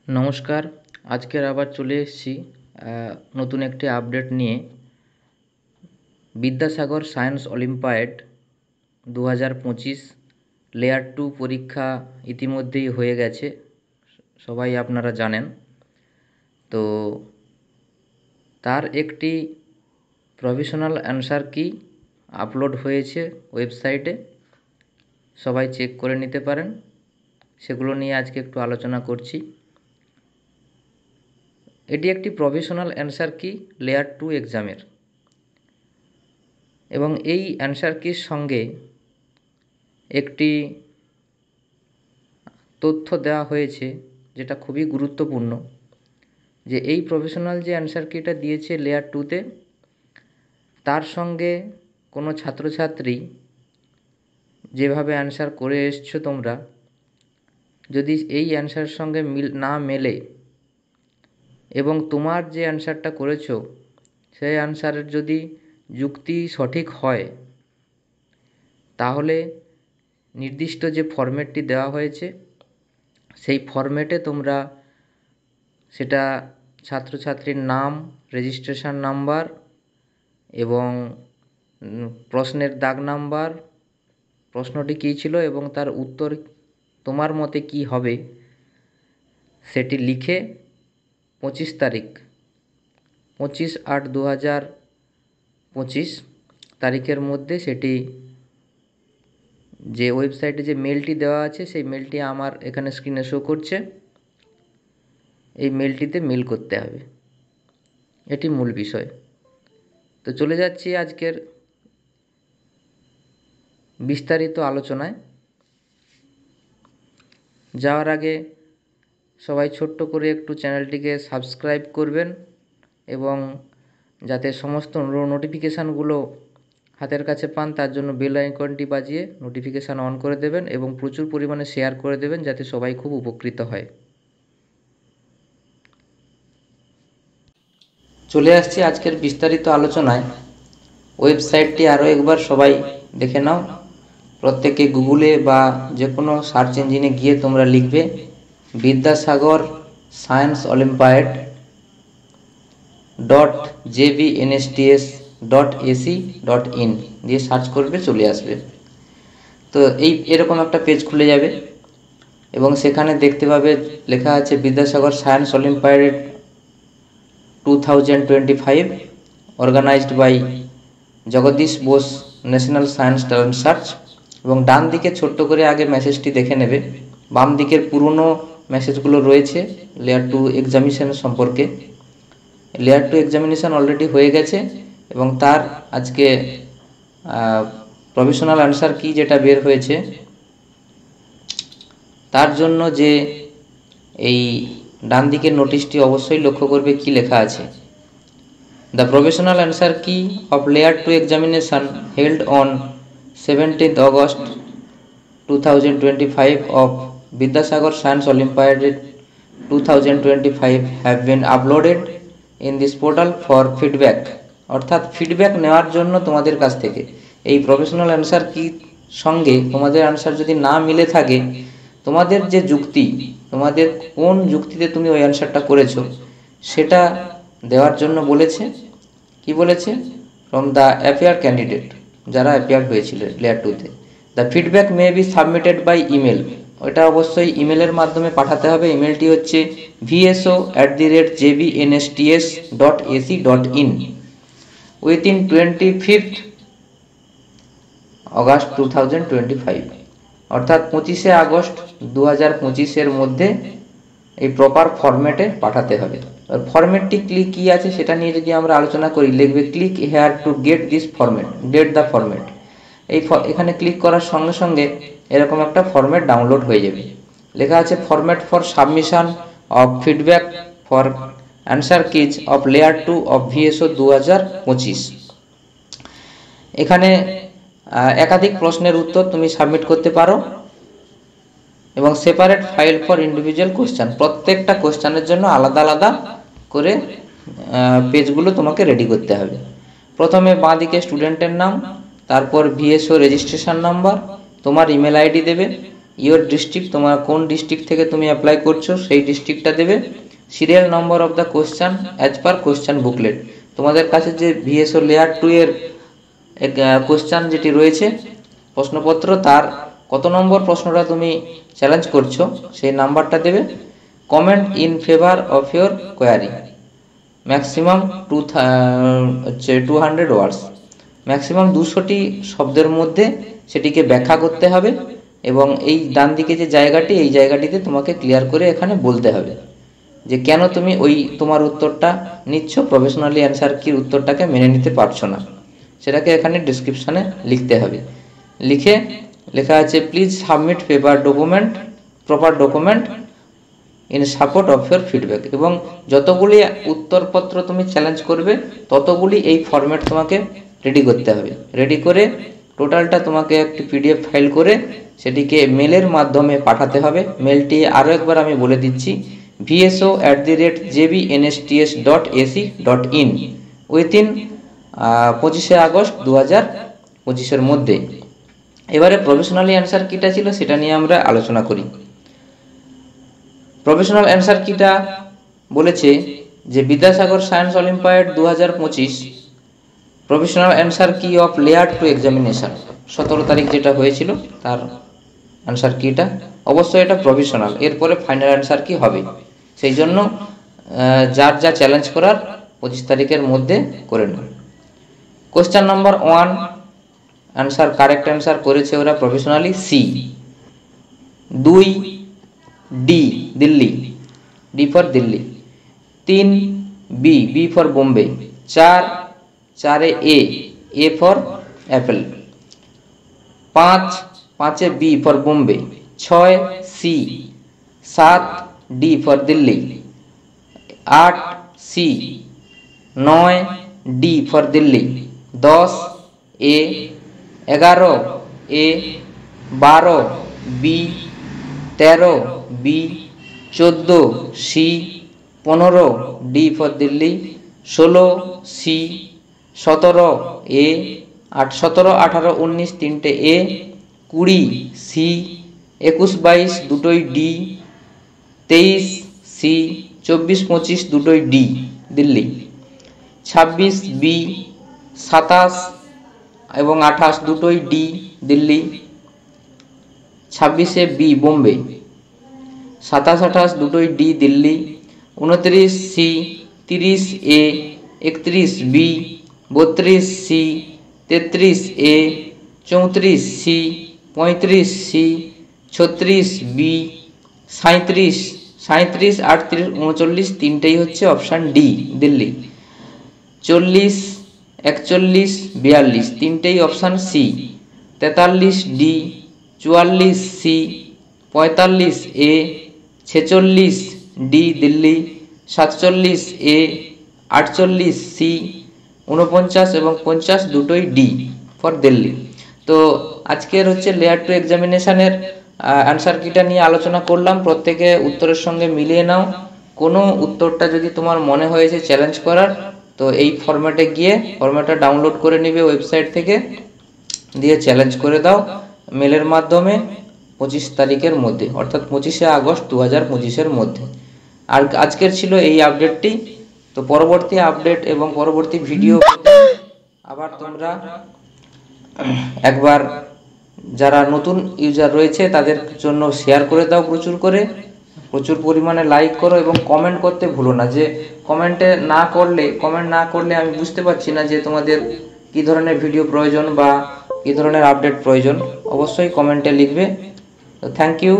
নমস্কার। আজকের আবার চলে এসেছি নতুন একটি আপডেট নিয়ে। বিদ্যাসাগর সায়েন্স অলিম্পিয়াড 2025 লেয়ার 2 পরীক্ষা ইতিমধ্যেই হয়ে গেছে, সবাই আপনারা জানেন। তো তার একটি প্রভিশনাল অ্যান্সার কি আপলোড হয়েছে ওয়েবসাইটে, সবাই চেক করে নিতে পারেন। সেগুলো নিয়ে আজকে একটু আলোচনা করছি। এটি একটি প্রভিশনাল অ্যান্সার কি লেয়ার 2 এক্সামের, এবং এই অ্যান্সার কির সঙ্গে একটি তথ্য দেওয়া হয়েছে যেটা খুবই গুরুত্বপূর্ণ, যে এই প্রভিশনাল যে অ্যান্সার কিটা দিয়েছে লেয়ার 2তে, তার সঙ্গে কোনো ছাত্রছাত্রী যেভাবে অ্যান্সার করে এসছো তোমরা, যদি এই অ্যান্সারের সঙ্গে না মেলে এবং তোমার যে অ্যান্সারটা করেছো সেই অ্যান্সারের যদি যুক্তি সঠিক হয়, তাহলে নির্দিষ্ট যে ফরম্যাটটি দেওয়া হয়েছে সেই ফরম্যাটে তোমরা সেটা ছাত্রছাত্রীর নাম, রেজিস্ট্রেশন নাম্বার এবং প্রশ্নের দাগ নাম্বার, প্রশ্নটি কী ছিল এবং তার উত্তর তোমার মতে কী হবে, সেটি লিখে 25 তারিখ 25/8/2025 তারিখের মধ্যে সেটি যে ওয়েবসাইটে যে মেলটি দেওয়া আছে সেই মেলটি আমার এখানে স্ক্রিনে শো করছে, এই মেলটিতে মেল করতে হবে। এটি মূল বিষয়। তো চলে যাচ্ছি আজকের বিস্তারিত আলোচনায়। যাওয়ার আগে সবাই ছোট্ট করে একটু চ্যানেলটিকে সাবস্ক্রাইব করবেন এবং যাতে সমস্ত নোটিফিকেশানগুলো হাতের কাছে পান, তার জন্য বেল আইকনটি বাজিয়ে নোটিফিকেশান অন করে দেবেন এবং প্রচুর পরিমাণে শেয়ার করে দেবেন, যাতে সবাই খুব উপকৃত হয়। চলে আসছি আজকের বিস্তারিত আলোচনায়। ওয়েবসাইটটি আরও একবার সবাই দেখে নাও। প্রত্যেকে গুগলে বা যে কোনো সার্চ ইঞ্জিনে গিয়ে তোমরা লিখবে বিদ্যাসাগর সায়েন্স অলিম্পিয়াড .jbnsts.ac.in দিয়ে সার্চ করবে, চলে আসবে। তো এরকম একটা পেজ খুলে যাবে এবং সেখানে দেখতে পাবে লেখা আছে Vidyasagar science olympiad 2025 organised by Jagadish Bose national science talent search. এবং ডান দিকে ছোট্ট করে আগে মেসেজটি দেখে নেবে। বাম দিকের পুরনো মেসেজগুলো রয়েছে লেয়ার 2 এক্সামিনেশন সম্পর্কে। লেয়ার 2 এক্সামিনেশন অলরেডি হয়ে গেছে এবং তার আজকে প্রভিশনাল অ্যান্সার কি যেটা বের হয়েছে, তার জন্য যে এই ডান দিকের নোটিশটি অবশ্যই লক্ষ্য করবে কি লেখা আছে। The provisional answer key of Layer 2 examination held on 17th August 2025 of Vidyasagar Science Olympiad 2025 have been uploaded in this portal for feedback। অর্থাৎ ফিডব্যাক নেওয়ার জন্য তোমাদের কাছ থেকে এই প্রফেশনাল অ্যান্সার কি সঙ্গে তোমাদের অ্যান্সার যদি না মিলে থাকে, তোমাদের যে যুক্তি, তোমাদের কোন যুক্তিতে তুমি ওই অ্যান্সারটা করেছো সেটা দেওয়ার জন্য বলেছে। কি বলেছে? ফ্রম দ্য অ্যাপিয়ার ক্যান্ডিডেট, যারা অ্যাপিয়ার হয়েছিল লেয়ার 2তে, the feedback may be submitted by email. ওটা অবশ্যই ইমেলের মাধ্যমে পাঠাতে হবে। ইমেলটি হচ্ছে vso@jbnsts.ac.in উইথিন 25 অগাস্ট 2025, অর্থাৎ 25শে আগস্ট 2025 মধ্যে এই প্রপার ফরম্যাটে পাঠাতে হবে। ফরম্যাটটি কী আছে সেটা নিয়ে যদি আমরা আলোচনা করি, লিখবে click here to get this format, get the format. এখানে ক্লিক করার সঙ্গে সঙ্গে এরকম একটা ফরম্যাট ডাউনলোড হয়ে যাবে। লেখা আছে format for submission of feedback for answer keys of layer 2 of VSO 2025। এখানে একাধিক প্রশ্নের উত্তর তুমি সাবমিট করতে পারো এবং separate file for individual question. প্রত্যেকটা কোশ্চেনের জন্য আলাদা আলাদা করে পেজগুলো তোমাকে রেডি করতে হবে। প্রথমে বাঁ দিকে স্টুডেন্টের নাম, তারপর VSO রেজিস্ট্রেশন নাম্বার, তোমার ইমেল আইডি দেবে ইয়োর ডিস্ট্রিক্ট, তোমার কোন ডিস্ট্রিক্ট থেকে তুমি অ্যাপ্লাই করছো সেই ডিস্ট্রিক্টটা দেবে। Serial number of the question as per question booklet, তোমাদের কাছে যে ভিএসও লেয়ার 2 এর কোশ্চান যেটি রয়েছে প্রশ্নপত্র, তার কত নম্বর প্রশ্নটা তুমি চ্যালেঞ্জ করছো সেই নাম্বারটা দেবে। Comment in favour of your query, maximum 200 words, maximum 200টি শব্দের মধ্যে সেটিকে ব্যাখ্যা করতে হবে এবং এই ডান দিকে যে জায়গাটি, এই জায়গাটিতে তোমাকে ক্লিয়ার করে এখানে বলতে হবে যে কেন তুমি ওই তোমার উত্তরটা নিচ্ছ, প্রফেশনালি অ্যান্সার কির উত্তরটাকে মেনে নিতে পারছো না, সেটাকে এখানে ডিসক্রিপশানে লিখতে হবে। লেখা আছে please submit proper document in support of your feedback, এবং যতগুলি উত্তরপত্র তুমি চ্যালেঞ্জ করবে ততগুলি এই ফরম্যাট তোমাকে রেডি করতে হবে। রেডি করে টোটালটা তোমাকে একটি পিডিএফ ফাইল করে সেটিকে মেলের মাধ্যমে পাঠাতে হবে। মেলটি আরও একবার আমি বলে দিচ্ছি, vso@jbnsts.ac.in উইথিন 25শে আগস্ট 2025-এর মধ্যে। এবারে প্রফেশনালি অ্যান্সার কিটা ছিল সেটা নিয়ে আমরা আলোচনা করি। প্রফেশনাল অ্যান্সার কিটা বলেছে যে Vidyasagar science olympiad 2025 professional answer কি অফ লেয়ার 2 এক্সামিনেশন 17 তারিখ যেটা হয়েছিল তার অ্যান্সার কিটা, অবশ্যই এটা প্রফেশনাল, এরপরে ফাইনাল অ্যান্সার কি হবে, সেই জন্য যার যা চ্যালেঞ্জ করার 25 তারিখের মধ্যে করে নেন। Question number 1 answer, correct answer করেছে ওরা professionally C. 2 D Delhi, D for Delhi. 3 B for Bombay. 4 A for apple. 5 B for Bombay. 6 C. 7 D for Delhi. 8 C. 9 D for Delhi. 10 A. 11 A. 12 B. 13 B. 14 C. 15 D for Delhi. 16 C. 17 A. 17, 18, 19 তিনটে এ। 20 C. 21, 22 দুটোই D. 23 C. 24, 25 দুটোই D Delhi. 26 B. 27 এবং 28 দুটোই D Delhi. 26 B Bombay. 27, 28 দুটোই D Delhi. 29 C. 30 এ। 31 B. 32 C. 33 এ। 34 C. 35 C. 36 B. 37, 38, 39 তিনটেই হচ্ছে option D Delhi. 40, 41, 42 তিনটেই option C. 43 D. 44 C. 45 এ। 46 D Delhi. 47 এ। 48 C. 49 এবং 50 দুটোই ডি ফর দিল্লি। তো আজকের হচ্ছে লেয়ার 2 এক্সামিনেশনের অ্যান্সার কিটা নিয়ে আলোচনা করলাম, প্রত্যেকে উত্তরের সঙ্গে মিলিয়ে নাও। কোনো উত্তরটা যদি তোমার মনে হয়েছে চ্যালেঞ্জ করার, তো এই ফরম্যাটে গিয়ে ফরম্যাটটা ডাউনলোড করে নিবে ওয়েবসাইট থেকে, দিয়ে চ্যালেঞ্জ করে দাও মেলের মাধ্যমে 25 তারিখের মধ্যে, অর্থাৎ 25শে আগস্ট 2025-এর মধ্যে। আর আজকের ছিল এই আপডেটটি। তো পরবর্তী আপডেট এবং পরবর্তী ভিডিও আবার তোমরা একবার যারা নতুন ইউজার রয়েছে তাদের জন্য শেয়ার করে দাও, প্রচুর পরিমাণে লাইক করো এবং কমেন্ট করতে ভুলো না। যে কমেন্ট না করলে আমি বুঝতে পারছি না যে তোমাদের কী ধরনের ভিডিও প্রয়োজন বা কী ধরনের আপডেট প্রয়োজন, অবশ্যই কমেন্টে লিখবে। তো থ্যাংক ইউ।